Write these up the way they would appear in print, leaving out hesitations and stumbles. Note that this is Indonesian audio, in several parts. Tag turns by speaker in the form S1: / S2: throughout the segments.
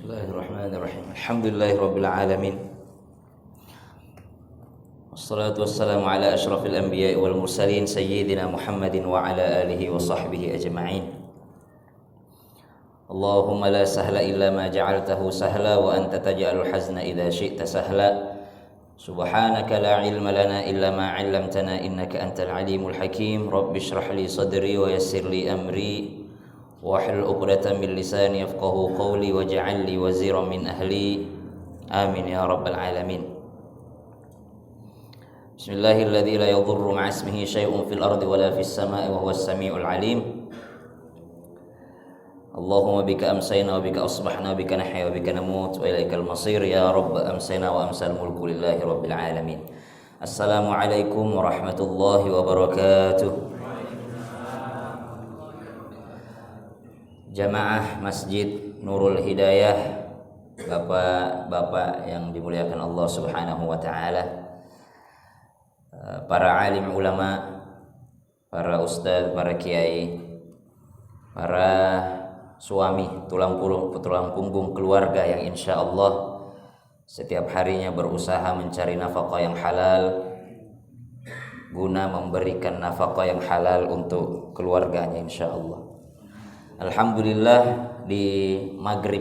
S1: Bismillahirrahmanirrahim. Alhamdulillahirabbil alamin. Wassalatu wassalamu ala asyrafil anbiya'i wal mursalin sayyidina Muhammadin wa ala alihi wa sahbihi ajma'in. Allahumma la sahla illa ma ja'altahu sahla wa anta taj'alul hazna idza syi'ta sahla. Subhanaka la ilma lana illa ma 'allamtana innaka antal alimul hakim. Rabbi shrah li sadri wa yassir li amri wahlul 'uqdatam min lisani yafqahu qawli waj'al li waziran min ahli. Amin ya rabbal alamin. Bismillahilladzi la yadhurru ma'a ismihi syai'un fil ardi wala fis sama'i wa huwas samiul alim. Allahumma bika amsayna wa bika asbahna wa bika nahya wa bika namut wa ilaikal masir ya rabb amsayna wa amsal mulku lillahi rabbil alamin. Assalamu alaikum warahmatullahi wabarakatuh. Jamaah Masjid Nurul Hidayah, bapak-bapak yang dimuliakan Allah Subhanahu wa taala, para alim ulama, para ustadz, para kiai, para suami, tulang punggung keluarga yang insya Allah setiap harinya berusaha mencari nafkah yang halal guna memberikan nafkah yang halal untuk keluarganya insya Allah. Alhamdulillah di maghrib,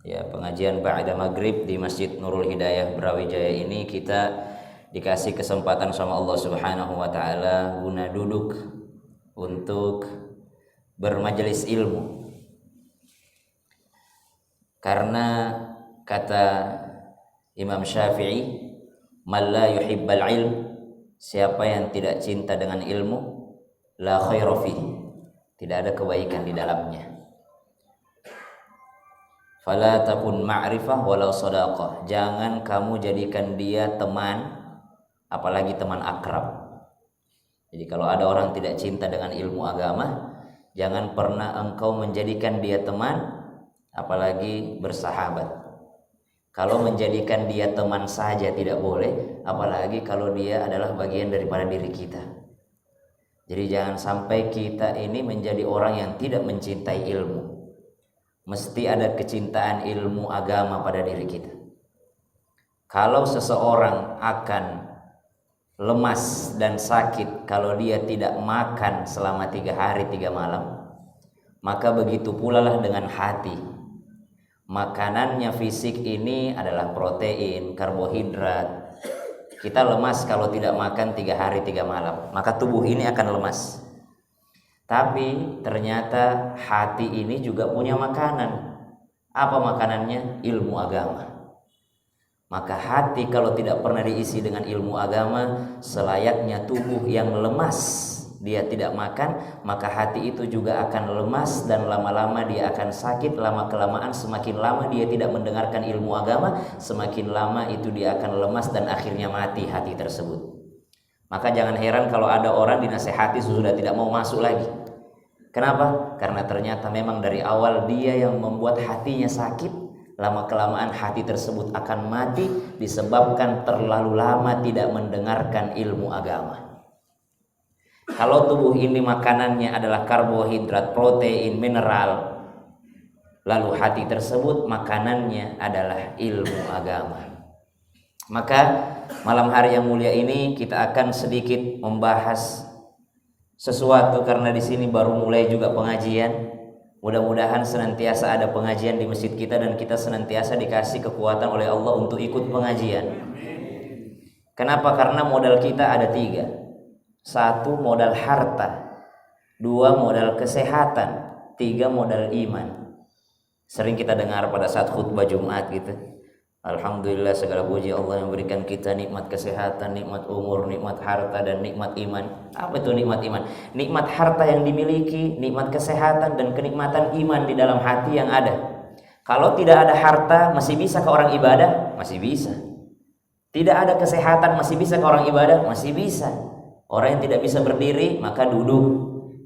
S1: ya, pengajian ba'da maghrib di Masjid Nurul Hidayah Brawijaya ini kita dikasih kesempatan sama Allah Subhanahu wa taala guna duduk untuk bermajelis ilmu. Karena kata Imam Syafi'i, "Man la yuhibbal ilm", siapa yang tidak cinta dengan ilmu, la khaira fihi, tidak ada kebaikan di dalamnya. Fala takun ma'rifah wala sadaqah, jangan kamu jadikan dia teman, apalagi teman akrab. Jadi kalau ada orang tidak cinta dengan ilmu agama, jangan pernah engkau menjadikan dia teman, apalagi bersahabat. Kalau menjadikan dia teman saja tidak boleh, apalagi kalau dia adalah bagian daripada diri kita. Jadi jangan sampai kita ini menjadi orang yang tidak mencintai ilmu. Mesti ada kecintaan ilmu agama pada diri kita. Kalau seseorang akan lemas dan sakit kalau dia tidak makan selama 3 hari 3 malam, maka begitu pula lah dengan hati. Makanannya fisik ini adalah protein, karbohidrat. Kita lemas kalau tidak makan 3 hari 3 malam, maka tubuh ini akan lemas. Tapi ternyata hati ini juga punya makanan. Apa makanannya? Ilmu agama. Maka hati kalau tidak pernah diisi dengan ilmu agama, selayaknya tubuh yang lemas, dia tidak makan, maka hati itu juga akan lemas dan lama-lama dia akan sakit. Lama-kelamaan semakin lama dia tidak mendengarkan ilmu agama, semakin lama itu dia akan lemas dan akhirnya mati hati tersebut. Maka jangan heran kalau ada orang dinasehati sudah tidak mau masuk lagi. Kenapa? Karena ternyata memang dari awal dia yang membuat hatinya sakit. Lama-kelamaan hati tersebut akan mati disebabkan terlalu lama tidak mendengarkan ilmu agama. Kalau tubuh ini makanannya adalah karbohidrat, protein, mineral, lalu hati tersebut makanannya adalah ilmu agama. Maka malam hari yang mulia ini kita akan sedikit membahas sesuatu, karena di sini baru mulai juga pengajian. Mudah-mudahan senantiasa ada pengajian di masjid kita dan kita senantiasa dikasih kekuatan oleh Allah untuk ikut pengajian. Kenapa? Karena modal kita ada 3. 1 modal harta, 2 modal kesehatan, 3 modal iman. Sering kita dengar pada saat khutbah Jumat gitu. Alhamdulillah, segala puji Allah yang memberikan kita nikmat kesehatan, nikmat umur, nikmat harta, dan nikmat iman. Apa itu nikmat iman? Nikmat harta yang dimiliki, nikmat kesehatan, dan kenikmatan iman di dalam hati yang ada. Kalau tidak ada harta, masih bisa ke orang ibadah? Masih bisa. Tidak ada kesehatan, masih bisa ke orang ibadah? Masih bisa. Orang yang tidak bisa berdiri maka duduk,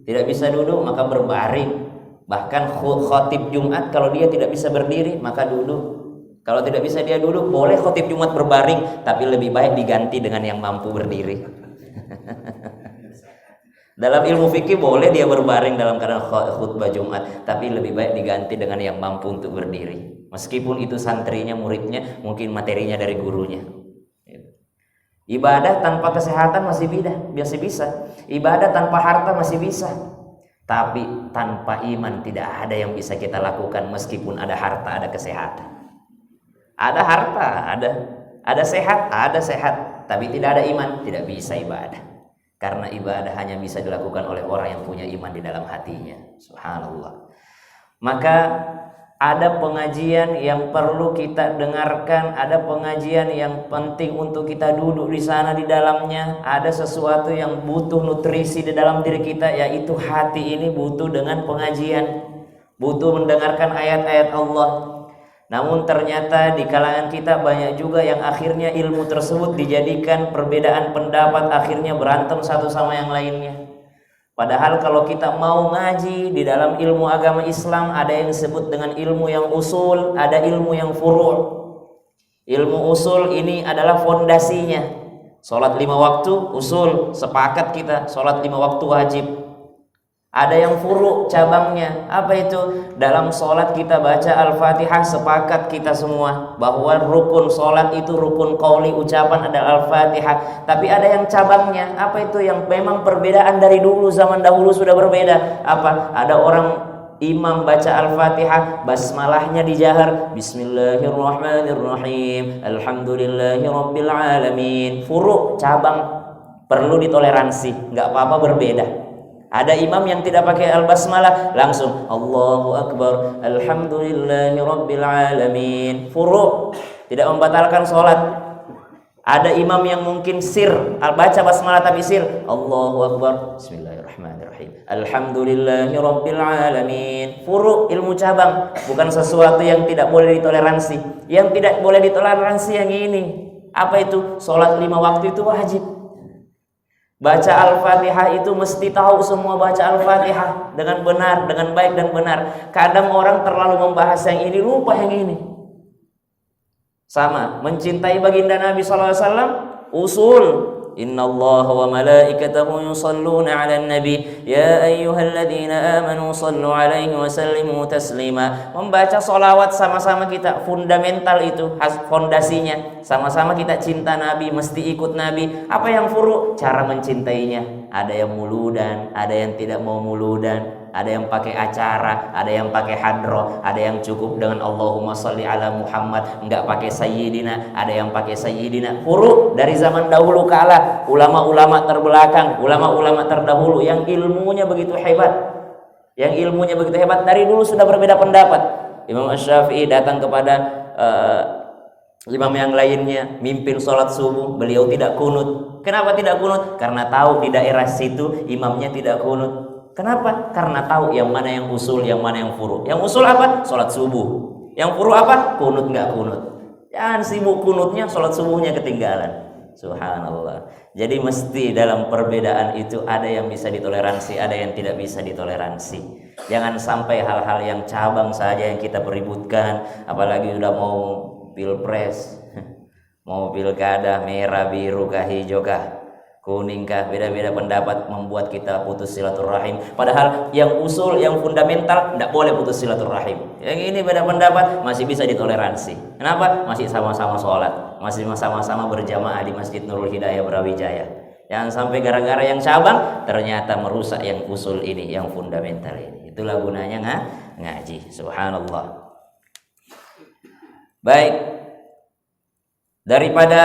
S1: tidak bisa duduk maka berbaring. Bahkan khotib Jumat kalau dia tidak bisa berdiri maka duduk. Kalau tidak bisa dia duduk, boleh khotib Jumat berbaring, tapi lebih baik diganti dengan yang mampu berdiri. Dalam ilmu fikih boleh dia berbaring dalam keadaan khutbah Jumat, tapi lebih baik diganti dengan yang mampu untuk berdiri. Meskipun itu santrinya, muridnya, mungkin materinya dari gurunya. Ibadah tanpa kesehatan masih bisa. Ibadah tanpa harta masih bisa. Tapi tanpa iman tidak ada yang bisa kita lakukan meskipun ada harta, ada kesehatan. Ada harta, ada sehat, tapi tidak ada iman, tidak bisa ibadah. Karena ibadah hanya bisa dilakukan oleh orang yang punya iman di dalam hatinya. Subhanallah. Maka ada pengajian yang perlu kita dengarkan, ada pengajian yang penting untuk kita duduk di sana di dalamnya. Ada sesuatu yang butuh nutrisi di dalam diri kita, yaitu hati ini butuh dengan pengajian, butuh mendengarkan ayat-ayat Allah. Namun ternyata di kalangan kita banyak juga yang akhirnya ilmu tersebut dijadikan perbedaan pendapat, akhirnya berantem satu sama yang lainnya. Padahal kalau kita mau ngaji di dalam ilmu agama Islam, ada yang disebut dengan ilmu yang usul, ada ilmu yang furu'. Ilmu usul ini adalah fondasinya. Sholat 5 waktu usul, sepakat kita sholat 5 waktu wajib. Ada yang furu' cabangnya. Apa itu? Dalam sholat kita baca Al-Fatihah, sepakat kita semua bahwa rukun sholat itu rukun qauli, ucapan adalah Al-Fatihah. Tapi ada yang cabangnya. Apa itu? Yang memang perbedaan dari dulu, zaman dahulu sudah berbeda. Apa? Ada orang imam baca Al-Fatihah, basmalahnya dijahar, Bismillahirrahmanirrahim, Alhamdulillahirabbil alamin. Furu', cabang, perlu ditoleransi, nggak apa-apa berbeda. Ada imam yang tidak pakai al-basmalah, langsung Allahu Akbar, Alhamdulillahirabbil alamin. Furu', tidak membatalkan sholat. Ada imam yang mungkin sir, baca basmalah tapi sir, Allahu Akbar, Bismillahirrahmanirrahim, Alhamdulillahirabbil alamin. Furu', ilmu cabang, bukan sesuatu yang tidak boleh ditoleransi. Yang tidak boleh ditoleransi yang ini. Apa itu? Sholat 5 waktu itu wajib. Baca Al-Fatihah itu mesti tahu semua baca Al-Fatihah dengan benar, dengan baik dan benar. Kadang orang terlalu membahas yang ini, lupa yang ini. Sama, mencintai baginda Nabi SAW, usul. Innallaha wa malaikatahu yusalluna 'alan nabi ya ayyuhalladzina amanu sallu 'alaihi wa sallimu taslima. Membaca sholawat sama-sama kita, fundamental itu, fondasinya. Sama-sama kita cinta Nabi, mesti ikut Nabi. Apa yang furu'? Cara mencintainya. Ada yang muludan, ada yang tidak mau muludan, ada yang pakai acara, ada yang pakai hadroh, ada yang cukup dengan Allahumma sholli ala Muhammad, enggak pakai sayyidina, ada yang pakai sayyidina. Furu' dari zaman dahulu kala, ulama-ulama terbelakang, ulama-ulama terdahulu yang ilmunya begitu hebat. Yang ilmunya begitu hebat dari dulu sudah berbeda pendapat. Imam Asy-Syafi'i datang kepada imam yang lainnya, mimpin sholat subuh, beliau tidak kunut. Kenapa tidak kunut? Karena tahu di daerah situ imamnya tidak kunut. Kenapa? Karena tahu yang mana yang usul, yang mana yang furu'. Yang usul apa? Sholat subuh. Yang furu' apa? Kunut nggak kunut. Jangan sibuk kunutnya, sholat subuhnya ketinggalan. Subhanallah. Jadi mesti dalam perbedaan itu ada yang bisa ditoleransi, ada yang tidak bisa ditoleransi. Jangan sampai hal-hal yang cabang saja yang kita peributkan, apalagi sudah mau pilpres, mau pilkada, merah, biru kah, hijau kah, kuning kah, beda-beda pendapat membuat kita putus silaturahim. Padahal yang usul, yang fundamental tidak boleh putus silaturahim. Yang ini beda pendapat masih bisa ditoleransi. Kenapa? Masih sama-sama sholat, masih sama-sama berjamaah di Masjid Nurul Hidayah Brawijaya. Jangan sampai gara-gara yang cabang ternyata merusak yang usul ini, yang fundamental ini. Itulah gunanya ngaji. Subhanallah. Baik, daripada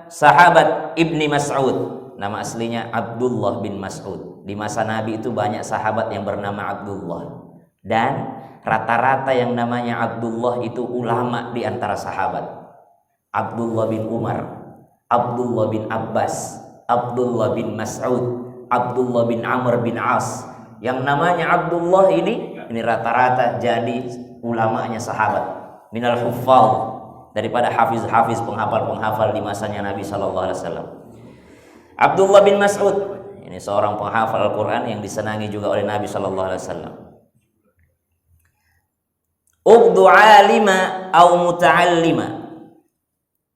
S1: sahabat Ibni Mas'ud, nama aslinya Abdullah bin Mas'ud. Di masa Nabi itu banyak sahabat yang bernama Abdullah, dan rata-rata yang namanya Abdullah itu ulama di antara sahabat. Abdullah bin Umar, Abdullah bin Abbas, Abdullah bin Mas'ud, Abdullah bin Amr bin As. Yang namanya Abdullah ini rata-rata jadi ulamanya sahabat. Minal huffaz, daripada hafiz-hafiz, penghafal-penghafal di masanya Nabi SAW. Abdullah bin Mas'ud ini seorang penghafal Al-Quran yang disenangi juga oleh Nabi SAW. Uqdu alima au muta'allima,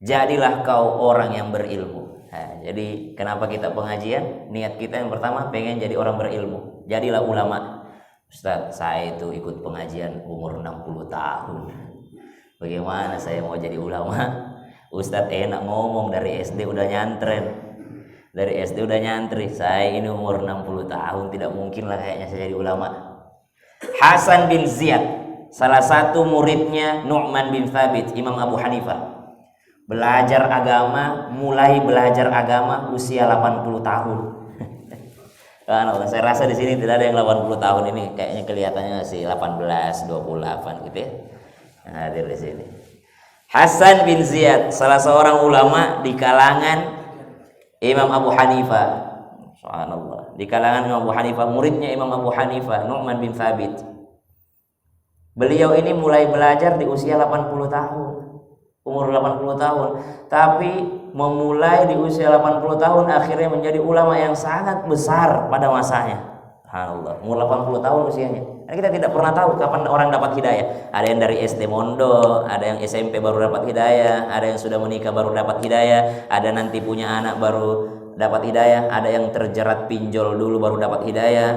S1: jadilah kau orang yang berilmu. Jadi kenapa kita pengajian? Niat kita yang pertama pengen jadi orang berilmu. Jadilah ulama. Ustaz, saya itu ikut pengajian umur 60 tahun. Bagaimana saya mau jadi ulama? Ustadz enak ngomong dari SD udah nyantren. Dari SD udah nyantri. Saya ini umur 60 tahun, tidak mungkin lah kayaknya saya jadi ulama. Hasan bin Ziyad, salah satu muridnya Nu'man bin Thabit, Imam Abu Hanifah. Mulai belajar agama usia 80 tahun. Saya rasa di sini tidak ada yang 80 tahun ini, kayaknya kelihatannya masih 18, 28 gitu ya. Hadir di sini. Hasan bin Ziyad, salah seorang ulama di kalangan Imam Abu Hanifah. Subhanallah. Di kalangan Imam Abu Hanifah, muridnya Imam Abu Hanifah, Nu'man bin Thabit. Beliau ini mulai belajar di usia 80 tahun. Umur 80 tahun. Tapi memulai di usia 80 tahun akhirnya menjadi ulama yang sangat besar pada masanya. Subhanallah. Umur 80 tahun usianya. Karena kita tidak pernah tahu kapan orang dapat hidayah. Ada yang dari SD mondok, ada yang SMP baru dapat hidayah, ada yang sudah menikah baru dapat hidayah, ada nanti punya anak baru dapat hidayah, ada yang terjerat pinjol dulu baru dapat hidayah.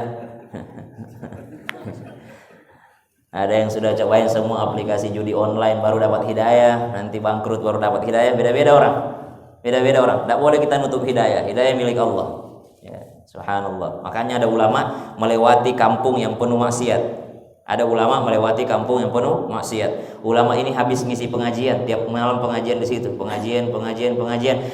S1: Ada yang sudah cobain semua aplikasi judi online baru dapat hidayah, nanti bangkrut baru dapat hidayah. Beda-beda orang. Beda-beda orang. Tidak boleh kita nutup hidayah. Hidayah milik Allah. Ya, subhanallah. Makanya ada ulama melewati kampung yang penuh maksiat. Ada ulama melewati kampung yang penuh maksiat. Ulama ini habis ngisi pengajian, tiap malam pengajian di situ, pengajian.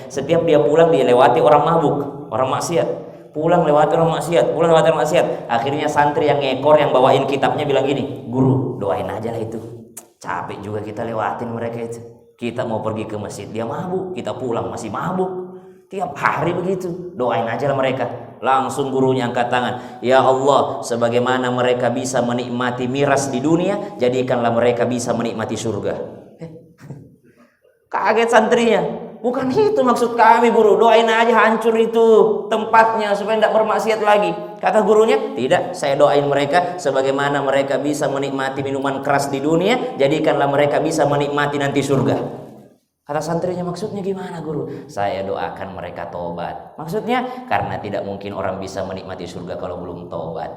S1: Setiap dia pulang dia lewati orang mabuk, orang maksiat. Pulang lewati orang maksiat. Akhirnya santri yang ngekor yang bawain kitabnya bilang gini, "Guru, doain aja lah itu. Capek juga kita lewatin mereka itu. Kita mau pergi ke masjid, dia mabuk, kita pulang masih mabuk. Tiap hari begitu. Doain aja lah mereka." Langsung gurunya angkat tangan, "Ya Allah, sebagaimana mereka bisa menikmati miras di dunia, jadikanlah mereka bisa menikmati surga." Kaget santrinya. "Bukan itu maksud kami, guru. Doain aja hancur itu tempatnya supaya tidak bermaksiat lagi." Kata gurunya, "Tidak, saya doain mereka sebagaimana mereka bisa menikmati minuman keras di dunia, jadikanlah mereka bisa menikmati nanti surga." Kata santrinya, "Maksudnya gimana, guru?" "Saya doakan mereka tobat." Maksudnya karena tidak mungkin orang bisa menikmati surga kalau belum tobat.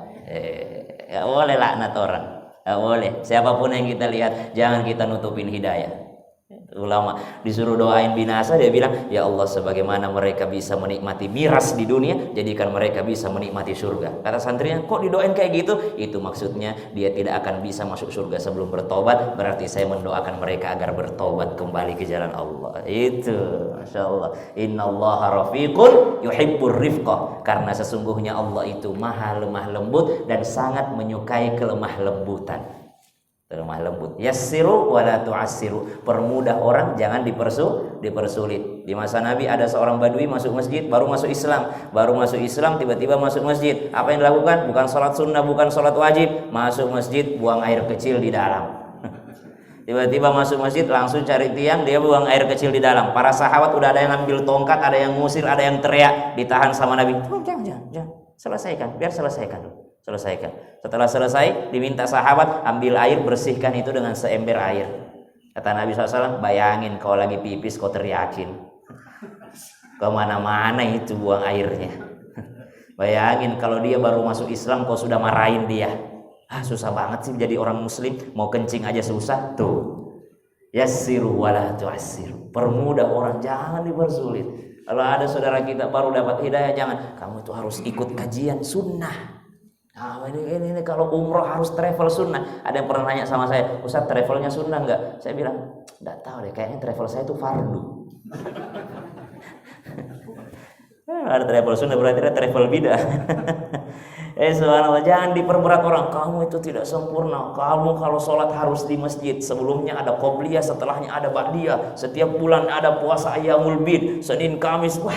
S1: Gak boleh laknat orang, gak boleh. Siapapun yang kita lihat, jangan kita nutupin hidayah. Ulama disuruh doain binasa, dia bilang, "Ya Allah, sebagaimana mereka bisa menikmati miras di dunia, jadikan mereka bisa menikmati surga." Kata santrinya, "Kok didoain kayak gitu?" "Itu maksudnya dia tidak akan bisa masuk surga sebelum bertobat, berarti saya mendoakan mereka agar bertobat kembali ke jalan Allah." Itu Masya Allah. Innallaha rafiqun yuhibbur rifqah. Karena sesungguhnya Allah itu maha lemah lembut dan sangat menyukai kelemah lembutan. Lemah lembut. Yassiru wala tu'assiru. Permudah orang, jangan dipersulit. Di masa Nabi ada seorang badui masuk masjid, baru masuk Islam, tiba-tiba masuk masjid. Apa yang dilakukan? Bukan sholat sunnah, bukan sholat wajib. Masuk masjid, buang air kecil di dalam. Tiba-tiba masuk masjid, langsung cari tiang, dia buang air kecil di dalam. Para sahabat udah ada yang ambil tongkat, ada yang ngusir, ada yang teriak, ditahan sama Nabi. Jangan. Selesaikan, biar selesaikan dulu. Selesaikan. Setelah selesai, diminta sahabat ambil air, bersihkan itu dengan seember air. Kata Nabi SAW, "Bayangin kau lagi pipis, kau teriakin. Kemana-mana itu buang airnya. Bayangin kalau dia baru masuk Islam, kau sudah marahin dia. Susah banget sih jadi orang muslim, mau kencing aja susah." Tuh. Yassiru wala tu'assiru. Permudah orang, jangan dipersulit. Kalau ada saudara kita baru dapat hidayah, jangan, "Kamu tuh harus ikut kajian sunnah. Ini kalau umroh harus travel sunnah." Ada yang pernah nanya sama saya, "Ustaz, travelnya sunnah enggak?" Saya bilang, "Enggak tahu deh, kayaknya travel saya itu fardu." Ada travel sunnah berarti ada travel bidah. Subhanallah, jangan diperberat orang. Kamu itu tidak sempurna. Kamu kalau sholat harus di masjid. Sebelumnya ada qobliyah, setelahnya ada ba'diyah. Setiap bulan ada puasa ayyamul bid, Senin Kamis. Wah,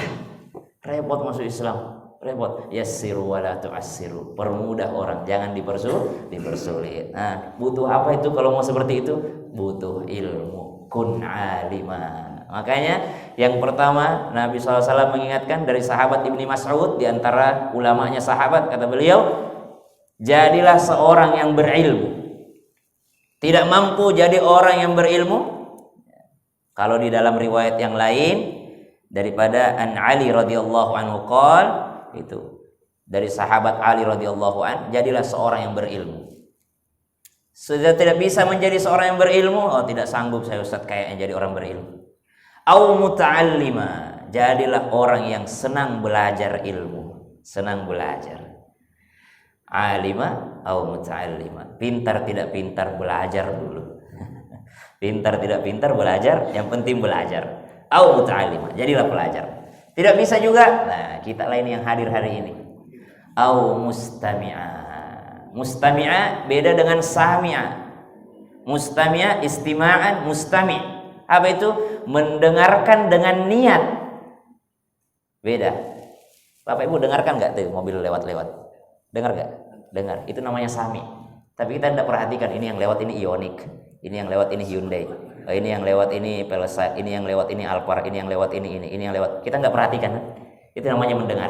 S1: repot masuk Islam. Repot. Yassiru wala tu'assiru. Permudah orang, jangan dipersulit. Nah, butuh apa itu kalau mau seperti itu? Butuh ilmu. Kun alima. Makanya yang pertama Nabi SAW mengingatkan dari sahabat Ibni Mas'ud, di antara ulamanya sahabat, kata beliau, "Jadilah seorang yang berilmu." Tidak mampu jadi orang yang berilmu. Kalau di dalam riwayat yang lain daripada An Ali radhiyallahu anhu qala, itu dari sahabat Ali radhiyallahu an, jadilah seorang yang berilmu. Sudah tidak bisa menjadi seorang yang berilmu, oh tidak sanggup saya Ustaz kayaknya jadi orang berilmu. Au muta'allima, jadilah orang yang senang belajar ilmu, senang belajar. Alima au muta'allima, pintar tidak pintar belajar dulu. Pintar tidak pintar belajar, yang penting belajar. Au muta'allima, jadilah pelajar. Tidak bisa juga, nah kita lain yang hadir hari ini. Au mustami'a. Mustami'a beda dengan sami'a. Mustami'a istima'an, mustami'. Apa itu? Mendengarkan dengan niat. Beda. Bapak Ibu dengarkan nggak tuh mobil lewat-lewat? Dengar nggak? Dengar. Itu namanya sami'. Tapi kita tidak perhatikan ini yang lewat ini Ioniq, ini yang lewat ini Hyundai, ini yang lewat ini Palisade, ini yang lewat ini Alphard, ini yang lewat ini yang lewat. Kita nggak perhatikan. Itu namanya mendengar.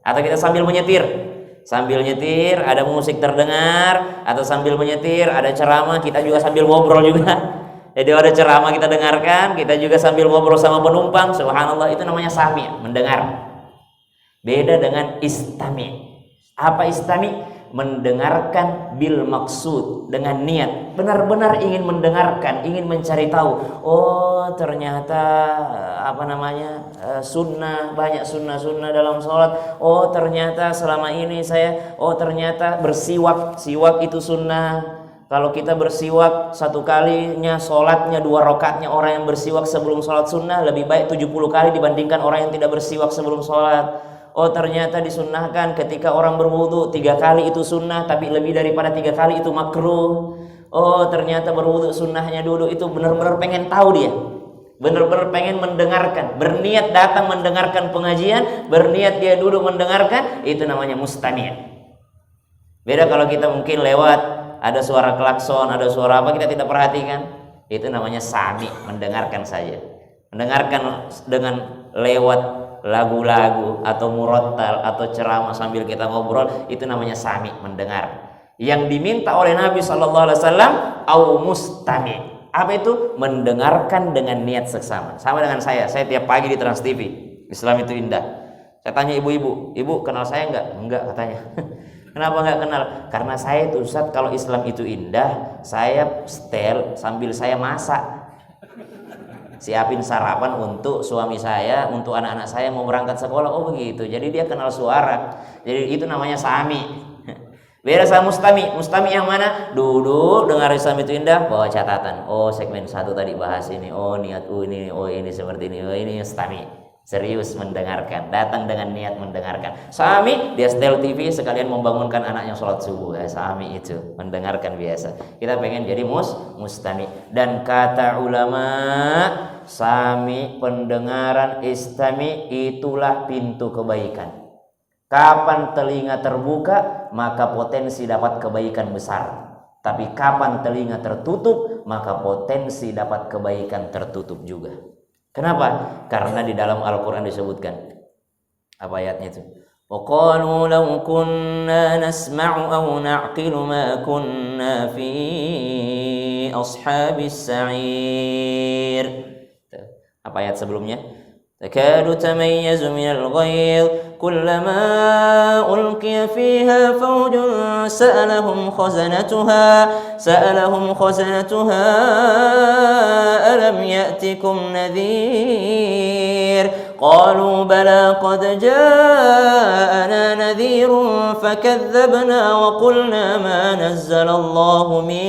S1: Atau kita sambil menyetir. Sambil nyetir ada musik terdengar, atau sambil menyetir ada ceramah, kita juga sambil ngobrol juga. Jadi ada ceramah kita dengarkan, kita juga sambil ngobrol sama penumpang. Subhanallah, itu namanya sami', mendengar. Beda dengan istami'. Apa istami'? Mendengarkan bil maksud, dengan niat, benar-benar ingin mendengarkan, ingin mencari tahu. Oh ternyata sunnah, banyak sunnah dalam sholat. Oh ternyata selama ini ternyata bersiwak, siwak itu sunnah. Kalau kita bersiwak satu kalinya sholatnya 2 rakaatnya orang yang bersiwak sebelum sholat sunnah lebih baik 70 kali dibandingkan orang yang tidak bersiwak sebelum sholat. Oh ternyata disunnahkan ketika orang berwudu 3 kali itu sunnah, tapi lebih daripada 3 kali itu makruh. Oh ternyata berwudu sunnahnya dulu. Itu benar-benar pengen tahu dia, benar-benar pengen mendengarkan, berniat datang mendengarkan pengajian, berniat dia duduk mendengarkan. Itu namanya mustami'. Beda kalau kita mungkin lewat ada suara klakson, ada suara apa kita tidak perhatikan. Itu namanya sami', mendengarkan saja. Mendengarkan dengan lewat lagu-lagu atau murattal atau ceramah sambil kita ngobrol, itu namanya sami', mendengar. Yang diminta oleh Nabi SAW au mustami'. Apa itu? Mendengarkan dengan niat seksama. Sama dengan saya tiap pagi di Trans TV. Islam itu indah. Saya tanya ibu-ibu, ibu kenal saya enggak? Enggak katanya. Kenapa enggak kenal? Karena saya itu Ustaz, kalau Islam itu indah, saya setel sambil saya masak. Siapin sarapan untuk suami saya, untuk anak-anak saya mau berangkat sekolah. Oh begitu. Jadi dia kenal suara. Jadi itu namanya sami'. Beda sama mustami'. Mustami' yang mana? Duduk dengar Islam itu indah, bawa catatan. Oh segmen 1 tadi bahas ini. Oh niat ini. Oh ini seperti ini. Oh ini mustami'. Serius mendengarkan, datang dengan niat mendengarkan. Sami' dia setel TV sekalian membangunkan anaknya sholat subuh. Sami' itu mendengarkan biasa. Kita pengen jadi mustami'. Dan kata ulama, sami' pendengaran, istami' itulah pintu kebaikan. Kapan telinga terbuka, maka potensi dapat kebaikan besar. Tapi kapan telinga tertutup, maka potensi dapat kebaikan tertutup juga. Kenapa? Karena di dalam Al-Quran disebutkan, apa ayatnya itu? وَقَالُوا لَوْ كُنَّا نَسْمَعُ أَوْ نَعْقِلُ مَا كُنَّا فِي أَصْحَابِ السَّعِيرِ. Apa ayat sebelumnya? تَكَادُ تَمَيَّزُ مِنَ الْغَيْظِ كُلَّمَا أُلْقِيَ فِيهَا فَوْجٌ سَأَلَهُمْ خَزَنَتُهَا أَلَمْ يَأْتِكُمْ نَذِيرٌ قَالُوا بَلَى قَدْ جَاءَنَا نَذِيرٌ فَكَذَّبْنَا وَقُلْنَا مَا نَزَّلَ اللَّهُ مِنْ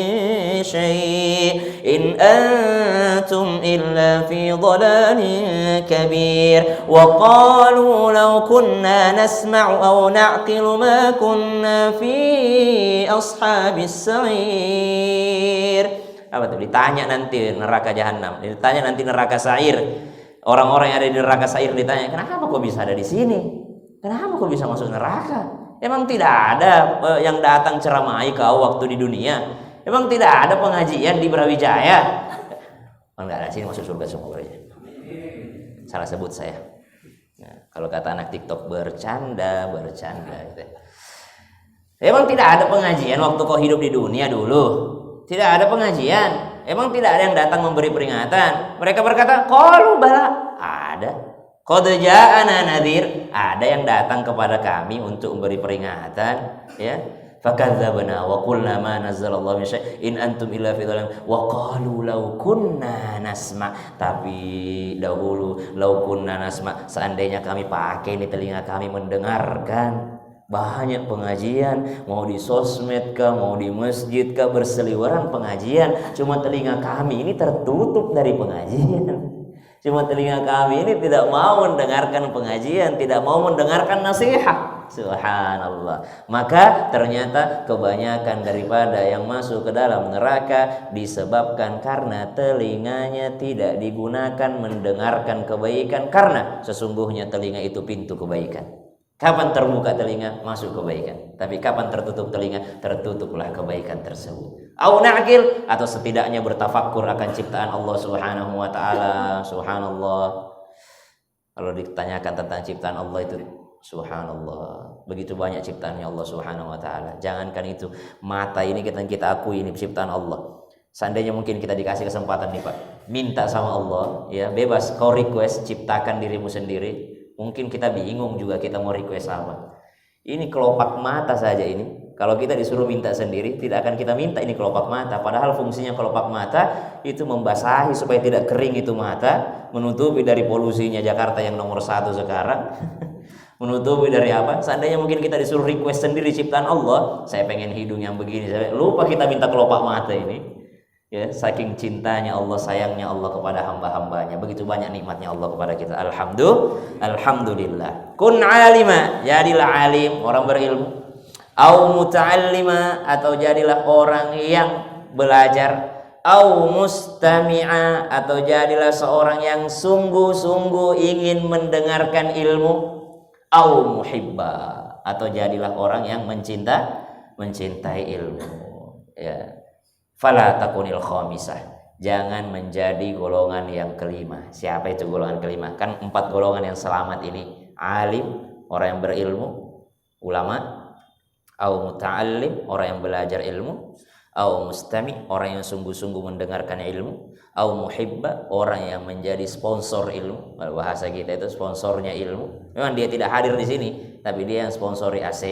S1: شَيْءٍ إِنْ أَنْتُمْ إِلَّا فِي ضَلَالٍ كَبِيرٍ وَقَالُوا لَوْ كُنَّا نَسْمَعُ أَوْ نَعْقِلُ مَا كُنَّا فِي أَصْحَابِ السَّعِيرِ. Apa itu? Ditanya nanti neraka jahanam, ditanya nanti neraka sa'ir. Orang-orang yang ada di neraka sa'ir ditanya, kenapa kok bisa ada di sini? Kenapa kok bisa masuk neraka? Emang tidak ada yang datang ceramai kau waktu di dunia? Emang tidak ada pengajian di Brawijaya? Oh, enggak ada, sini masuk surga semua aja. Salah sebut saya. Nah, kalau kata anak TikTok bercanda gitu. Emang tidak ada pengajian waktu kau hidup di dunia dulu? Tidak ada pengajian. Emang tidak ada yang datang memberi peringatan? Mereka berkata, qalu bala. Ada. Qad ja'ana nadhir. Ada yang datang kepada kami untuk memberi peringatan, ya. fakadzabna wa qulna ma nazzalallahu min syai' in antum illa fi dhalam wa qalu law kunna nasma, tapi dahulu law kunna nasma, seandainya kami pakai ini telinga kami mendengarkan banyak pengajian, mau di sosmed kah, mau di masjid kah, berseliweran pengajian, cuma telinga kami ini tertutup dari pengajian. Cuma telinga kami ini tidak mau mendengarkan pengajian, tidak mau mendengarkan nasihat. Subhanallah. Maka ternyata kebanyakan daripada yang masuk ke dalam neraka disebabkan karena telinganya tidak digunakan mendengarkan kebaikan, karena sesungguhnya telinga itu pintu kebaikan. Kapan terbuka telinga, masuk kebaikan. Tapi kapan tertutup telinga, tertutuplah kebaikan tersebut. Au na'qil, atau setidaknya bertafakkur akan ciptaan Allah Subhanahu wa taala. Subhanallah. Kalau ditanyakan tentang ciptaan Allah itu, subhanallah, begitu banyak ciptaannya Allah Subhanahu wa taala. Jangankan itu, mata ini kita akui ini ciptaan Allah. Seandainya mungkin kita dikasih kesempatan nih Pak, minta sama Allah, ya bebas, kau request ciptakan dirimu sendiri. Mungkin kita bingung juga kita mau request apa. Ini kelopak mata saja ini. Kalau kita disuruh minta sendiri, tidak akan kita minta ini kelopak mata. Padahal fungsinya kelopak mata itu membasahi supaya tidak kering itu mata, menutupi dari polusinya Jakarta yang nomor 1 sekarang. Menutupi dari apa? Seandainya mungkin kita disuruh request sendiri ciptaan Allah, saya pengen hidung yang begini, saya lupa kita minta kelopak mata ini. Ya, saking cintanya Allah, sayangnya Allah kepada hamba-hambanya, begitu banyak nikmatnya Allah kepada kita. Alhamdulillah. Kun alima, jadilah alim, orang berilmu. Au muta'allima, atau jadilah orang yang belajar. Au mustami'a, atau jadilah seorang yang sungguh-sungguh ingin mendengarkan ilmu. Au muhibba, atau jadilah orang yang mencintai ilmu. Ya. Fala takunil khamisah, jangan menjadi golongan yang kelima. Siapa itu golongan kelima? Kan 4 golongan yang selamat ini: alim, orang yang berilmu, ulama, au muta'allim, orang yang belajar ilmu, au mustami', orang yang sungguh-sungguh mendengarkan ilmu, au muhibba, orang yang menjadi sponsor ilmu. Bahasa kita itu sponsornya ilmu. Memang dia tidak hadir di sini, tapi dia yang sponsori AC,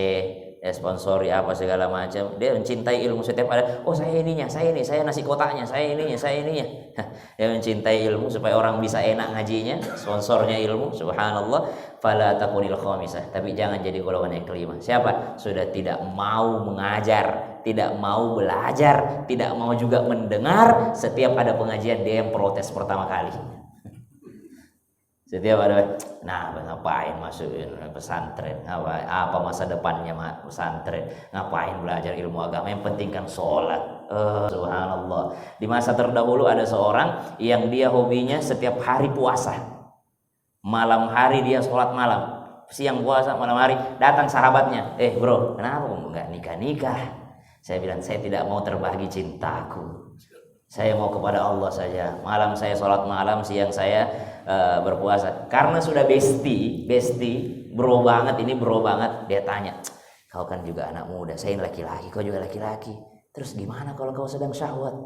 S1: sponsori apa segala macam. Dia mencintai ilmu, setiap ada, oh saya ininya, saya ini, saya nasi kotaknya, saya ininya. Dia mencintai ilmu supaya orang bisa enak ngajinya, sponsornya ilmu. Subhanallah. Fala takunil khamisah, tapi jangan jadi golongan yang kelima. Siapa? Sudah tidak mau mengajar, tidak mau belajar, tidak mau juga mendengar. Setiap ada pengajian dia yang protes pertama kali. Setiap ada, nah ngapain masukin pesantren, apa masa depannya pesantren, ngapain belajar ilmu agama, yang penting kan sholat. Subhanallah. Di masa terdahulu ada seorang yang dia hobinya setiap hari puasa, malam hari dia sholat malam, siang puasa, malam hari. Datang sahabatnya, bro, kenapa nggak nikah? Saya bilang, saya tidak mau terbagi cintaku, saya mau kepada Allah saja. Malam saya sholat malam, siang saya berpuasa. Karena sudah besti, bro banget, ini bro banget. Dia tanya, kau kan juga anak muda, saya ini laki-laki, kau juga laki-laki, terus gimana kalau kau sedang syahwat?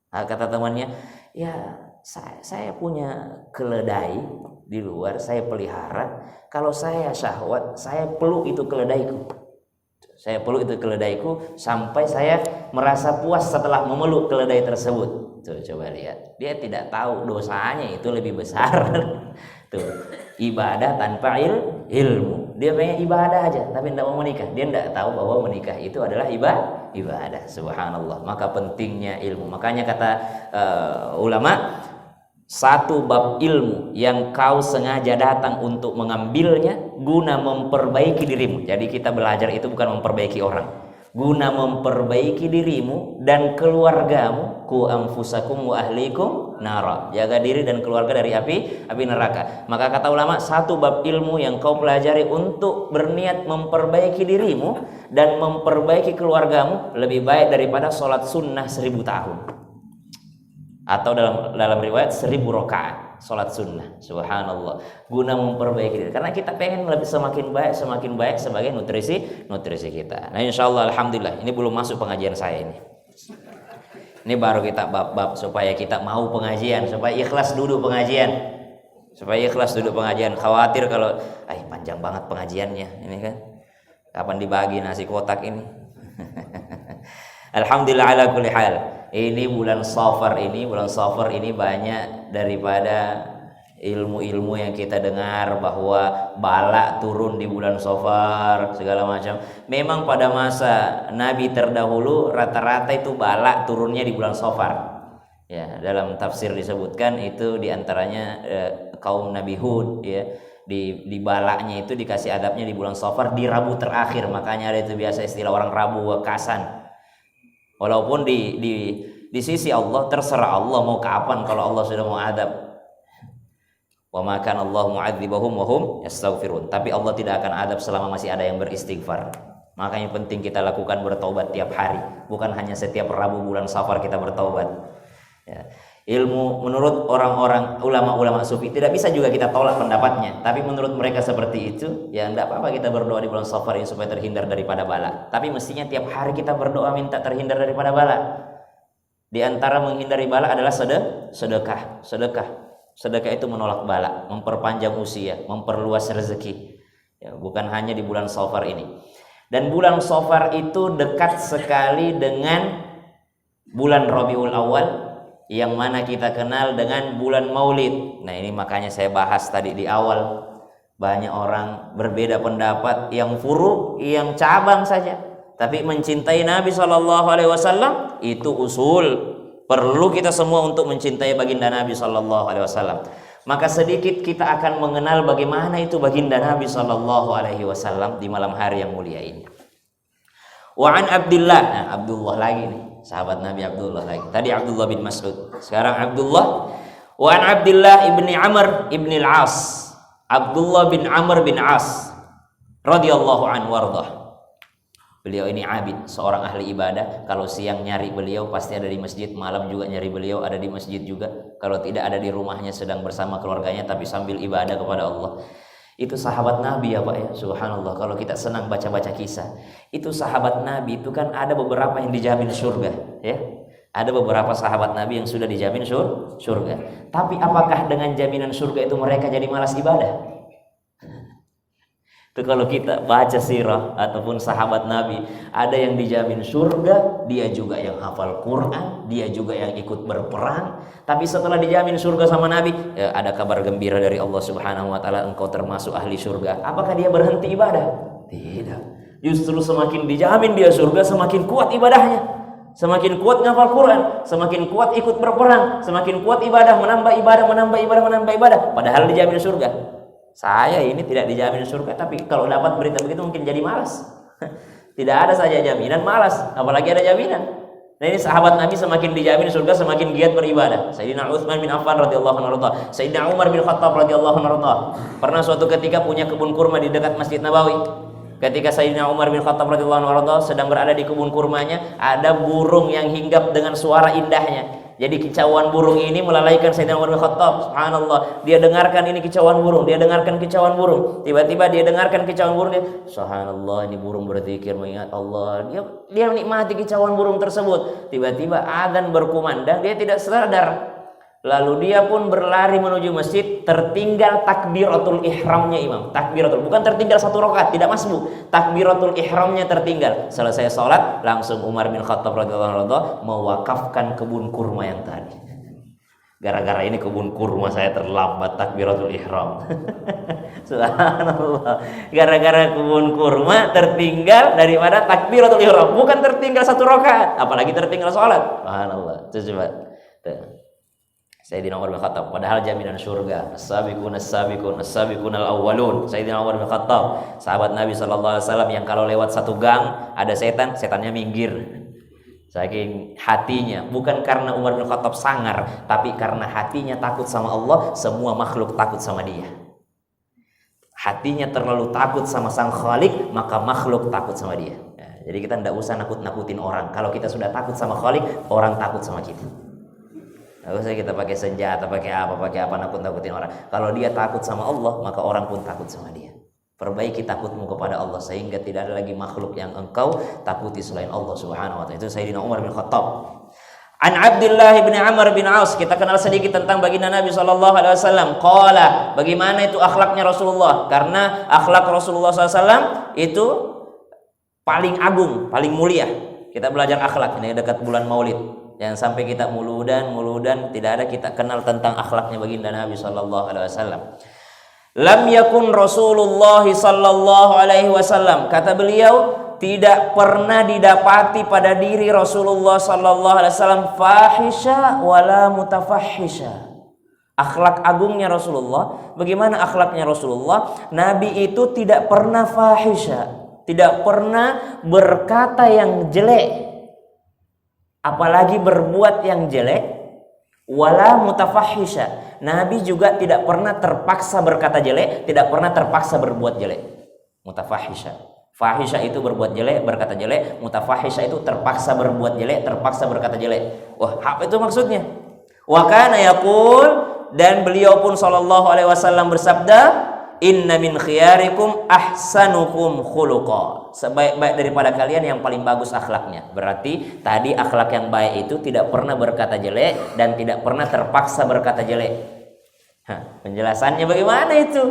S1: Kata temannya, ya saya punya keledai di luar, saya pelihara. Kalau saya syahwat, saya peluk itu keledaiku. Saya peluk itu keledaiku sampai saya merasa puas setelah memeluk keledai tersebut. Tuh, coba lihat. Dia tidak tahu dosanya itu lebih besar. Tuh, ibadah tanpa ilmu. Dia pengen ibadah aja tapi tidak mau menikah. Dia tidak tahu bahwa menikah itu adalah ibadah. Subhanallah. Maka pentingnya ilmu. Makanya kata ulama, satu bab ilmu yang kau sengaja datang untuk mengambilnya guna memperbaiki dirimu. Jadi kita belajar itu bukan memperbaiki orang, guna memperbaiki dirimu dan keluargamu. Ku anfusakum wa ahlikum nara, jaga diri dan keluarga dari api neraka. Maka kata ulama, satu bab ilmu yang kau pelajari untuk berniat memperbaiki dirimu dan memperbaiki keluargamu lebih baik daripada sholat sunnah 1000 tahun. Atau dalam riwayat 1000 rakaat sholat sunnah. Subhanallah. Guna memperbaiki diri. Karena kita pengen lebih semakin baik sebagai nutrisi kita. Nah, insyaallah, alhamdulillah. Ini belum masuk pengajian saya ini. Ini baru kita bab-bab supaya kita mau pengajian, supaya ikhlas duduk pengajian. Khawatir kalau panjang banget pengajiannya ini kan. Kapan dibagi nasi kotak ini? Alhamdulillah ala kulli hal. Ini bulan Safar ini banyak daripada ilmu-ilmu yang kita dengar bahwa bala turun di bulan Safar segala macam. Memang pada masa Nabi terdahulu rata-rata itu bala turunnya di bulan Safar. Ya, dalam tafsir disebutkan itu diantaranya kaum Nabi Hud, ya, di balaknya itu dikasih adabnya di bulan Safar di Rabu terakhir, makanya ada itu biasa istilah orang Rabu wekasan. Walaupun di sisi Allah terserah Allah mau kapan kalau Allah sudah mau adab. Wa ma kana Allah mu'adzibahum wa hum yastaghfirun. Tapi Allah tidak akan adab selama masih ada yang beristighfar. Makanya penting kita lakukan bertaubat tiap hari, bukan hanya setiap Rabu bulan Safar kita bertaubat. Ya. Ilmu menurut orang-orang ulama-ulama sufi tidak bisa juga kita tolak pendapatnya, tapi menurut mereka seperti itu, ya enggak apa-apa kita berdoa di bulan Safar ini supaya terhindar daripada bala. Tapi mestinya tiap hari kita berdoa minta terhindar daripada bala. Di antara menghindari bala adalah sedekah. Sedekah itu menolak bala, memperpanjang usia, memperluas rezeki. Ya, bukan hanya di bulan Safar ini. Dan bulan Safar itu dekat sekali dengan bulan Rabiul Awal, yang mana kita kenal dengan bulan Maulid. Nah, ini makanya saya bahas tadi di awal. Banyak orang berbeda pendapat, yang furu, yang cabang saja. Tapi mencintai Nabi SAW itu usul. Perlu kita semua untuk mencintai baginda Nabi SAW. Maka sedikit kita akan mengenal bagaimana itu baginda Nabi SAW di malam hari yang mulia ini. Wa an Abdullah, nah Abdullah lagi nih, sahabat Nabi Abdullah lagi. Tadi Abdullah bin Mas'ud, sekarang Abdullah. Wa an Abdullah ibni Amr ibni al-As, Abdullah bin Amr bin As radhiyallahu anhu warḍah. Beliau ini abid, seorang ahli ibadah. Kalau siang nyari beliau pasti ada di masjid, malam juga nyari beliau ada di masjid juga. Kalau tidak ada di rumahnya sedang bersama keluarganya tapi sambil ibadah kepada Allah. Itu sahabat Nabi ya Pak ya, subhanallah. Kalau kita senang baca-baca kisah, itu sahabat Nabi itu kan ada beberapa yang dijamin surga, ya. Ada beberapa sahabat Nabi yang sudah dijamin surga. Tapi apakah dengan jaminan surga itu mereka jadi malas ibadah? Itu kalau kita baca sirah ataupun sahabat Nabi, ada yang dijamin surga, dia juga yang hafal Quran, dia juga yang ikut berperang. Tapi setelah dijamin surga sama Nabi, ya, ada kabar gembira dari Allah Subhanahu wa taala, engkau termasuk ahli surga. Apakah dia berhenti ibadah? Tidak. Justru semakin dijamin dia surga, semakin kuat ibadahnya. Semakin kuat ngafal Quran, semakin kuat ikut berperang, semakin kuat ibadah, menambah ibadah. Padahal dijamin surga. Saya ini tidak dijamin surga, tapi kalau dapat berita begitu mungkin jadi malas. Tidak ada saja jaminan, malas, apalagi ada jaminan. Nah, ini sahabat Nabi semakin dijamin surga semakin giat beribadah. Sayyidina Utsman bin Affan radhiyallahu anhu, Sayyidina Umar bin Khattab radhiyallahu anhu pernah suatu ketika punya kebun kurma di dekat Masjid Nabawi. Ketika Sayyidina Umar bin Khattab radhiyallahu anhu sedang berada di kebun kurmanya, ada burung yang hinggap dengan suara indahnya. Jadi kicauan burung ini melalaikan Sayyidina Umar bin Khattab. Subhanallah, dia dengarkan ini kicauan burung, Tiba-tiba dia dengarkan kicauan burung, dia subhanallah, ini burung berzikir mengingat Allah. Dia menikmati kicauan burung tersebut. Tiba-tiba adzan berkumandang, dia tidak sadar. Lalu dia pun berlari menuju masjid, tertinggal takbiratul ihramnya imam. Bukan tertinggal satu rakaat, tidak masbuk. Takbiratul ihramnya tertinggal. Selesai sholat, langsung Umar bin Khattab radhiyallahu anhu mewakafkan kebun kurma yang tadi. Gara-gara ini kebun kurma saya terlambat takbiratul ihram. Subhanallah. Gara-gara kebun kurma tertinggal daripada takbiratul ihram, bukan tertinggal satu rakaat, apalagi tertinggal sholat. Subhanallah. Itu coba. Sayyidina Umar bin Khattab, padahal jaminan surga. As-sabiqun al-awwalun. Sayyidina Umar bin Khattab, sahabat Nabi SAW yang kalau lewat satu gang ada setannya minggir. Saking hatinya, bukan karena Umar bin Khattab sangar, tapi karena hatinya takut sama Allah, semua makhluk takut sama dia. Hatinya terlalu takut sama Sang Khalik, maka makhluk takut sama dia. Ya, jadi kita tidak usah nakut-nakutin orang. Kalau kita sudah takut sama Khalik, orang takut sama kita. Nggak usah kita pakai senjata, pakai apa nakut-nakutin orang. Kalau dia takut sama Allah, maka orang pun takut sama dia. Perbaiki takutmu kepada Allah sehingga tidak ada lagi makhluk yang engkau takuti selain Allah Subhanahu wa taala. Itu Sayyidina Umar bin Khattab. An Abdullah bin Amr bin As, kita kenal sedikit tentang baginda Nabi SAW. Qala, bagaimana itu akhlaknya Rasulullah? Karena akhlak Rasulullah SAW itu paling agung, paling mulia. Kita belajar akhlak ini dekat bulan Maulid. Jangan sampai kita muludan tidak ada kita kenal tentang akhlaknya baginda Nabi sallallahu alaihi wasallam. Lam yakun Rasulullah sallallahu alaihi wasallam, kata beliau, tidak pernah didapati pada diri Rasulullah sallallahu alaihi wasallam fahisha wala mutafahisha. Akhlak agungnya Rasulullah, bagaimana akhlaknya Rasulullah? Nabi itu tidak pernah fahisha, tidak pernah berkata yang jelek, apalagi berbuat yang jelek. Wala mutafahisha, Nabi juga tidak pernah terpaksa berkata jelek, tidak pernah terpaksa berbuat jelek. Mutafahisha, fahisha itu berbuat jelek, berkata jelek. Mutafahisha itu terpaksa berbuat jelek, terpaksa berkata jelek. Wah, apa itu maksudnya? Wa kana yaqul, dan beliau pun sallallahu alaihi wasallam bersabda, inna min khiyarikum ahsanukum khuluqa, sebaik-baik daripada kalian yang paling bagus akhlaknya. Berarti tadi akhlak yang baik itu tidak pernah berkata jelek dan tidak pernah terpaksa berkata jelek. Penjelasannya bagaimana itu?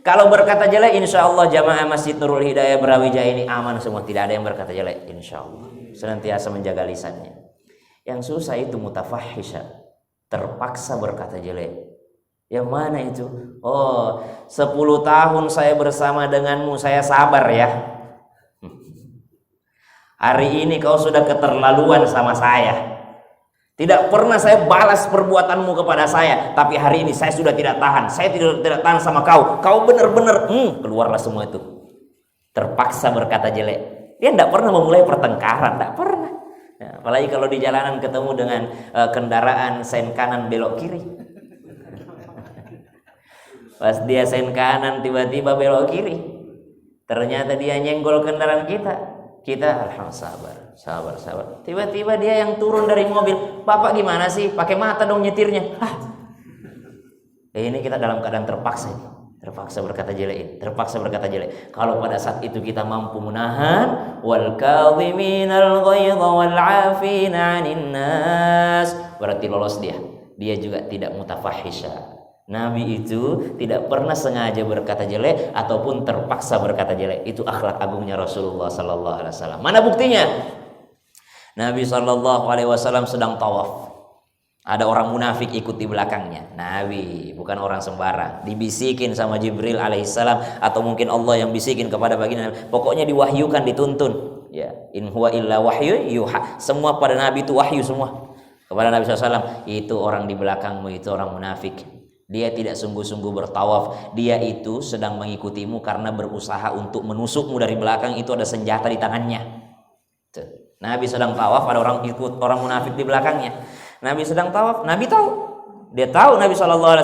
S1: Kalau berkata jelek, insya Allah jamaah Masjid Nurul Hidayah Brawijaya ini aman semua, tidak ada yang berkata jelek, insya Allah. Senantiasa menjaga lisannya. Yang susah itu mutafahisha, terpaksa berkata jelek. Yang mana itu? Oh, 10 tahun saya bersama denganmu, saya sabar ya. Hari ini kau sudah keterlaluan sama saya. Tidak pernah saya balas perbuatanmu kepada saya, tapi hari ini saya sudah tidak tahan. Saya tidak tahan sama kau. Kau benar-benar, keluarlah semua itu. Terpaksa berkata jelek. Dia tidak pernah memulai pertengkaran, tidak pernah. Nah, apalagi kalau di jalanan ketemu dengan kendaraan sen kanan belok kiri. Pas dia sen kanan tiba-tiba belok kiri, ternyata dia nyenggol kendaraan kita alhamdulillah sabar. Tiba-tiba dia yang turun dari mobil, bapak gimana sih, pakai mata dong nyetirnya. Ini kita dalam keadaan terpaksa berkata jelek. Kalau pada saat itu kita mampu menahan, wal kadhiminal ghaidha wal 'afina 'anil nas, berarti lolos dia juga tidak mutafahisha. Nabi itu tidak pernah sengaja berkata jelek ataupun terpaksa berkata jelek. Itu akhlak agungnya Rasulullah sallallahu alaihi wasallam. Mana buktinya? Nabi sallallahu alaihi wasallam sedang tawaf. Ada orang munafik ikut di belakangnya. Nabi bukan orang sembarang. Dibisikin sama Jibril alaihissalam, atau mungkin Allah yang bisikin kepada baginda. Pokoknya diwahyukan, dituntun. Ya, in huwa illa wahyu yuha. Semua pada Nabi itu wahyu semua. Kepada Nabi SAW, itu orang di belakangmu itu orang munafik. Dia tidak sungguh-sungguh bertawaf. Dia itu sedang mengikutimu karena berusaha untuk menusukmu dari belakang. Itu ada senjata di tangannya. Tuh. Nabi sedang tawaf, ada orang munafik di belakangnya. Nabi sedang tawaf, Nabi tahu. Dia tahu Nabi SAW.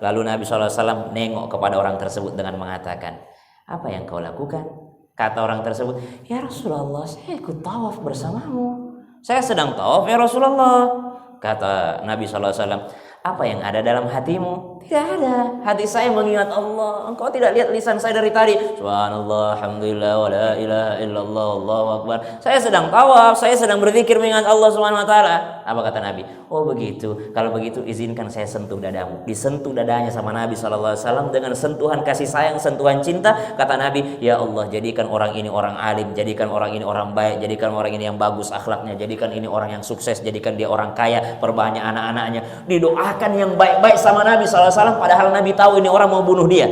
S1: Lalu Nabi SAW nengok kepada orang tersebut dengan mengatakan, apa yang kau lakukan? Kata orang tersebut, ya Rasulullah, saya ikut tawaf bersamamu. Saya sedang tawaf ya Rasulullah. Kata Nabi SAW, apa yang ada dalam hatimu? Tidak ada. Hati saya mengingat Allah. Engkau tidak lihat lisan saya dari tadi. Subhanallah, alhamdulillah, wa la ilaha illallah, Allahu akbar. Saya sedang tawaf, saya sedang berzikir mengingat Allah Subhanahu wa taala. Apa kata Nabi? Oh begitu. Kalau begitu izinkan saya sentuh dadamu. Disentuh dadanya sama Nabi SAW dengan sentuhan kasih sayang, sentuhan cinta. Kata Nabi, ya Allah, jadikan orang ini orang alim, jadikan orang ini orang baik, jadikan orang ini yang bagus akhlaknya, jadikan ini orang yang sukses, jadikan dia orang kaya, perbanyak anak-anaknya. Didoakan yang baik-baik sama Nabi SAW, padahal Nabi tahu ini orang mau bunuh dia.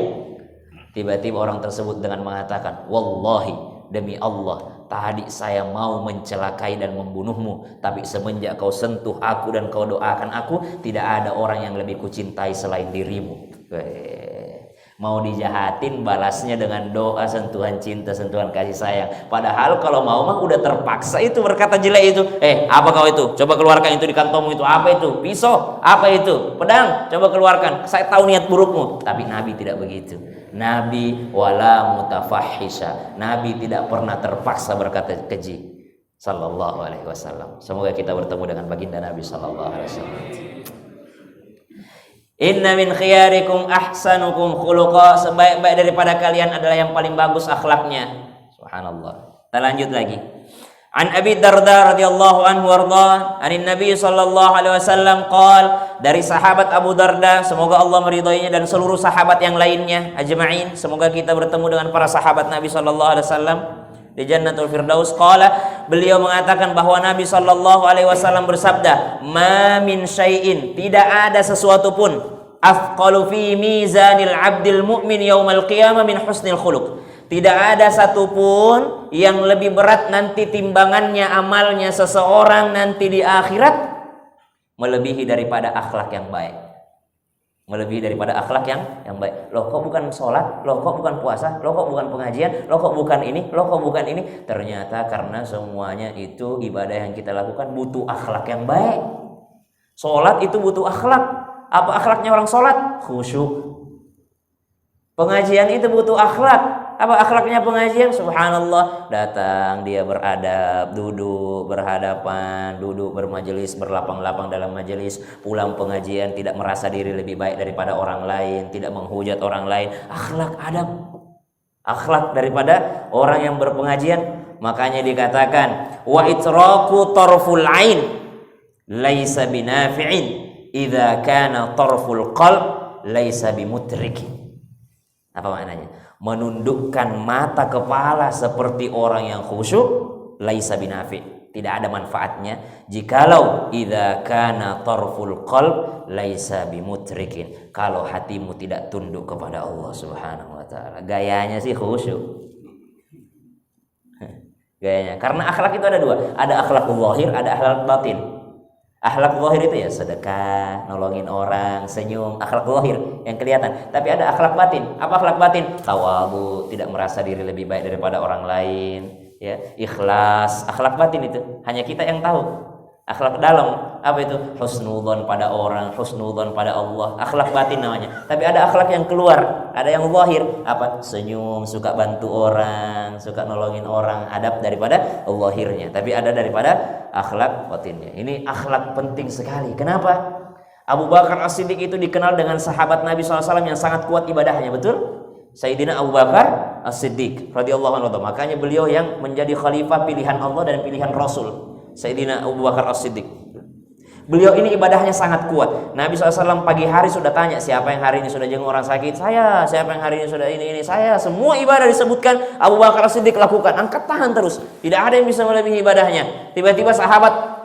S1: Tiba-tiba orang tersebut dengan mengatakan, wallahi, demi Allah, tadi saya mau mencelakai dan membunuhmu, tapi semenjak kau sentuh aku dan kau doakan aku, tidak ada orang yang lebih kucintai selain dirimu. Mau dijahatin, balasnya dengan doa, sentuhan cinta, sentuhan kasih sayang. Padahal kalau mau mah udah terpaksa itu berkata jelek itu. Apa kau itu? Coba keluarkan itu di kantongmu itu. Apa itu? Pisau? Apa itu? Pedang? Coba keluarkan. Saya tahu niat burukmu. Tapi Nabi tidak begitu. Nabi wala mutafahisha. Nabi tidak pernah terpaksa berkata keji. Sallallahu alaihi wasallam. Semoga kita bertemu dengan baginda Nabi sallallahu alaihi wasallam. Inna min khiyarikum ahsanukum khuluqa, sebaik-baik daripada kalian adalah yang paling bagus akhlaknya. Subhanallah. Kita lanjut lagi. An Abi Darda radhiyallahu anhu warda, anin Nabi sallallahu alaihi wasallam qala, dari sahabat Abu Darda, semoga Allah meridhoinya dan seluruh sahabat yang lainnya ajma'in. Semoga kita bertemu dengan para sahabat Nabi sallallahu alaihi wasallam. di Jannatul Firdaus. Qala, beliau mengatakan bahwa Nabi sallallahu alaihi wasallam bersabda, "Ma min syai'in," tidak ada sesuatu pun, "afqalu fi mizanil 'abdil mu'min yaumal qiyamah min husnil khuluq." Tidak ada satupun yang lebih berat nanti timbangannya, amalnya seseorang nanti di akhirat melebihi daripada akhlak yang baik. Melebihi daripada akhlak yang baik. Loh kok bukan sholat? Loh kok bukan puasa? Loh kok bukan pengajian? Loh kok bukan ini? Loh kok bukan ini? Ternyata karena semuanya itu ibadah yang kita lakukan butuh akhlak yang baik. Sholat itu butuh akhlak. Apa akhlaknya orang sholat? Khusyuk. Pengajian itu butuh akhlak. Apa akhlaknya pengajian? Subhanallah, datang dia beradab, duduk berhadapan, duduk bermajelis, berlapang-lapang dalam majelis, pulang pengajian tidak merasa diri lebih baik daripada orang lain, tidak menghujat orang lain. Akhlak adab, akhlak daripada orang yang berpengajian. Makanya dikatakan wa itraku tarful ain laisa binafi'in idza kana tarful qalb laisa bimudrikin. Apa maknanya? Menundukkan mata kepala seperti orang yang khusyuk, laisa binafi, tidak ada manfaatnya jikalau idza kana tarful qalb laisa bimutrikin, kalau hatimu tidak tunduk kepada Allah Subhanahu wa taala. Gayanya sih khusyuk. Gayanya. Karena akhlak itu ada dua, ada akhlak zahir, ada akhlak batin. Akhlak zahir itu ya sedekah, nolongin orang, senyum, akhlak zahir yang kelihatan. Tapi ada akhlak batin. Apa akhlak batin? Tawadhu, tidak merasa diri lebih baik daripada orang lain, ya, ikhlas. Akhlak batin itu hanya kita yang tahu. Akhlak dalam apa itu? Husnudzon pada orang, husnudzon pada Allah. Akhlak batin namanya. Tapi ada akhlak yang keluar, ada yang zahir. Apa? Senyum, suka bantu orang, suka nolongin orang. Adab daripada zahirnya. Tapi ada daripada akhlak batinnya. Ini akhlak penting sekali. Kenapa? Abu Bakar As-Siddiq itu dikenal dengan sahabat Nabi SAW yang sangat kuat ibadahnya, betul? Sayyidina Abu Bakar As-Siddiq radhiyallahu anhu. Makanya beliau yang menjadi khalifah pilihan Allah dan pilihan Rasul. Sayyidina Abu Bakar As-Siddiq. Beliau ini ibadahnya sangat kuat. Nabi SAW pagi hari sudah tanya, siapa yang hari ini sudah jenguk orang sakit? Saya. Siapa yang hari ini sudah ini? Saya. Semua ibadah disebutkan Abu Bakar As-Siddiq lakukan. Angkat tangan terus. Tidak ada yang bisa melebihi ibadahnya. Tiba-tiba sahabat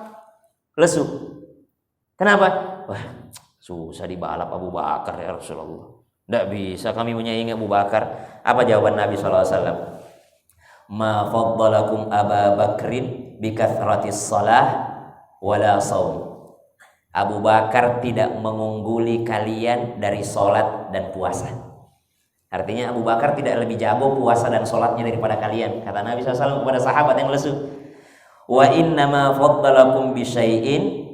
S1: lesu. Kenapa? Wah, susah dibalap Abu Bakar ya Rasulullah. Tidak bisa kami menyaingi Abu Bakar. Apa jawaban Nabi SAW? Ma faddalakum Aba Bakrin bikathratis salah wala saum. Abu Bakar tidak mengungguli kalian dari solat dan puasa. Artinya Abu Bakar tidak lebih jago puasa dan solatnya daripada kalian, kata Nabi SAW kepada sahabat yang lesu. Wa innama faddalakum bisyai'in,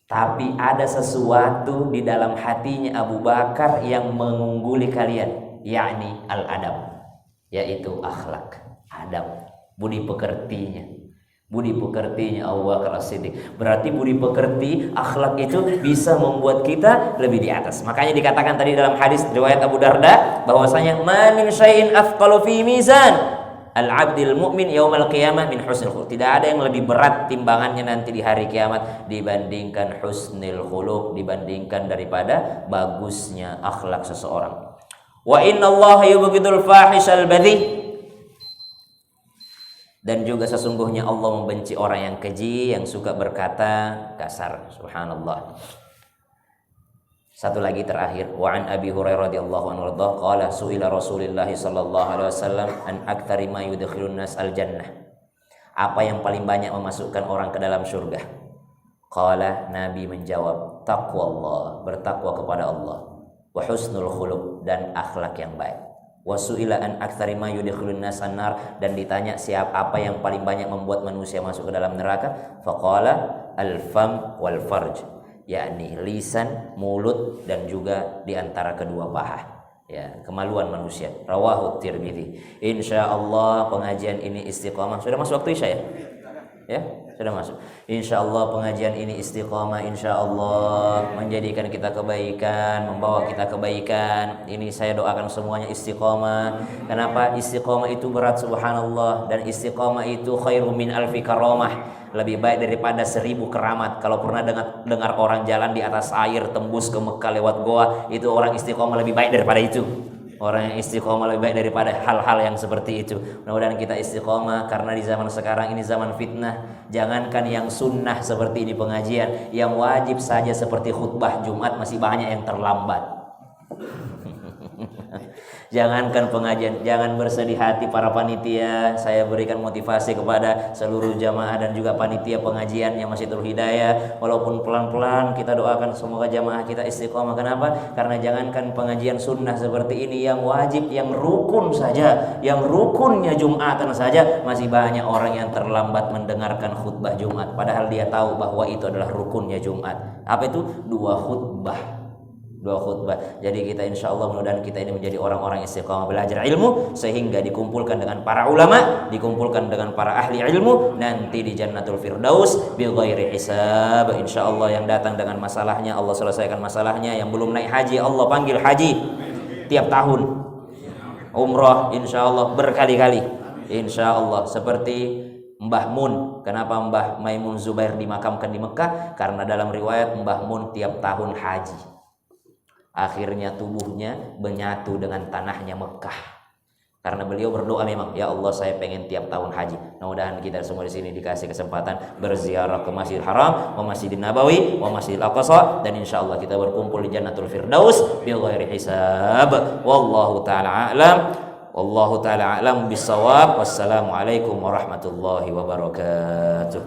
S1: tapi ada sesuatu di dalam hatinya Abu Bakar yang mengungguli kalian, yakni al-adab, yaitu akhlak, adab, budi pekertinya. Budi pekertinya Abu Bakar As-Siddiq. Berarti budi pekerti, akhlak itu bisa membuat kita lebih di atas. Makanya dikatakan tadi dalam hadis riwayat Abu Darda bahwasanya ma min syai'in afqalu fi mizan al-'abdil mu'min yaumal qiyamah min husnil khuluq. Tidak ada yang lebih berat timbangannya nanti di hari kiamat dibandingkan husnil khuluq, dibandingkan daripada bagusnya akhlak seseorang. Wa innallaha yubghidul fahishal badhi. Dan juga sesungguhnya Allah membenci orang yang keji, yang suka berkata kasar. Subhanallah. Satu lagi terakhir, wa an Abi Hurairah radhiyallahu anhu qala su'ila Rasulullah sallallahu alaihi wasallam an aktsari ma yudkhilun nas al jannah. Apa yang paling banyak memasukkan orang ke dalam surga? Qala, Nabi menjawab, taqwallah, bertakwa kepada Allah, wa husnul khuluq, dan akhlak yang baik. Wasu'ila an aktsari ma yudkhilun nas an-nar, dan ditanya apa yang paling banyak membuat manusia masuk ke dalam neraka? Faqala al-fam wal farj, yakni lisan, mulut, dan juga di antara kedua paha, ya, kemaluan manusia. Rawahu Tirmidzi. Insyaallah pengajian ini istiqamah. Sudah masuk waktu Isya ya? Ya, sudah masuk. Insyaallah pengajian ini istiqamah, insyaallah menjadikan kita kebaikan, membawa kita kebaikan. Ini saya doakan semuanya istiqamah. Kenapa? Istiqamah itu berat, subhanallah, dan istiqamah itu khairu min alfi karamah. Lebih baik daripada 1000 keramat. Kalau pernah dengar orang jalan di atas air tembus ke Mekah lewat goa, itu orang istiqamah lebih baik daripada itu. Orang yang istiqomah lebih baik daripada hal-hal yang seperti itu. Mudah-mudahan kita istiqomah, karena di zaman sekarang ini zaman fitnah. Jangankan yang sunnah seperti di pengajian, yang wajib saja seperti khutbah Jumat masih banyak yang terlambat. Jangankan pengajian, jangan bersedih hati para panitia. Saya berikan motivasi kepada seluruh jamaah dan juga panitia pengajian yang masih Hidayah. Walaupun pelan-pelan kita doakan semoga jamaah kita istiqomah. Kenapa? Karena jangankan pengajian sunnah seperti ini, yang wajib, yang rukun saja, yang rukunnya Jumatan saja, masih banyak orang yang terlambat mendengarkan khutbah Jumat. Padahal dia tahu bahwa itu adalah rukunnya Jumat. Apa itu? Dua khutbah. Jadi kita insya Allah mudah-mudahan kita ini menjadi orang-orang istiqamah belajar ilmu, sehingga dikumpulkan dengan para ulama, dikumpulkan dengan para ahli ilmu nanti di Jannatul Firdaus bi ghairi hisab. Insya Allah yang datang dengan masalahnya Allah selesaikan masalahnya, yang belum naik haji Allah panggil haji tiap tahun, umrah insya Allah berkali-kali insya Allah. Seperti Mbah Mun. Kenapa Mbah Maimun Zubair dimakamkan di Mekah? Karena dalam riwayat Mbah Mun tiap tahun haji. Akhirnya tubuhnya menyatu dengan tanahnya Mekah. Karena beliau berdoa memang, ya Allah saya pengen tiap tahun haji. Mudah-mudahan kita semua di sini dikasih kesempatan berziarah ke Masjidil Haram, wa Masjidin Nabawi, wa Masjidil Aqsa, dan insya Allah kita berkumpul di Jannatul Firdaus bi ghairi hisab. Wallahu taala a'lam. Wallahu taala a'lam bisawab. Wassalamualaikum warahmatullahi wabarakatuh.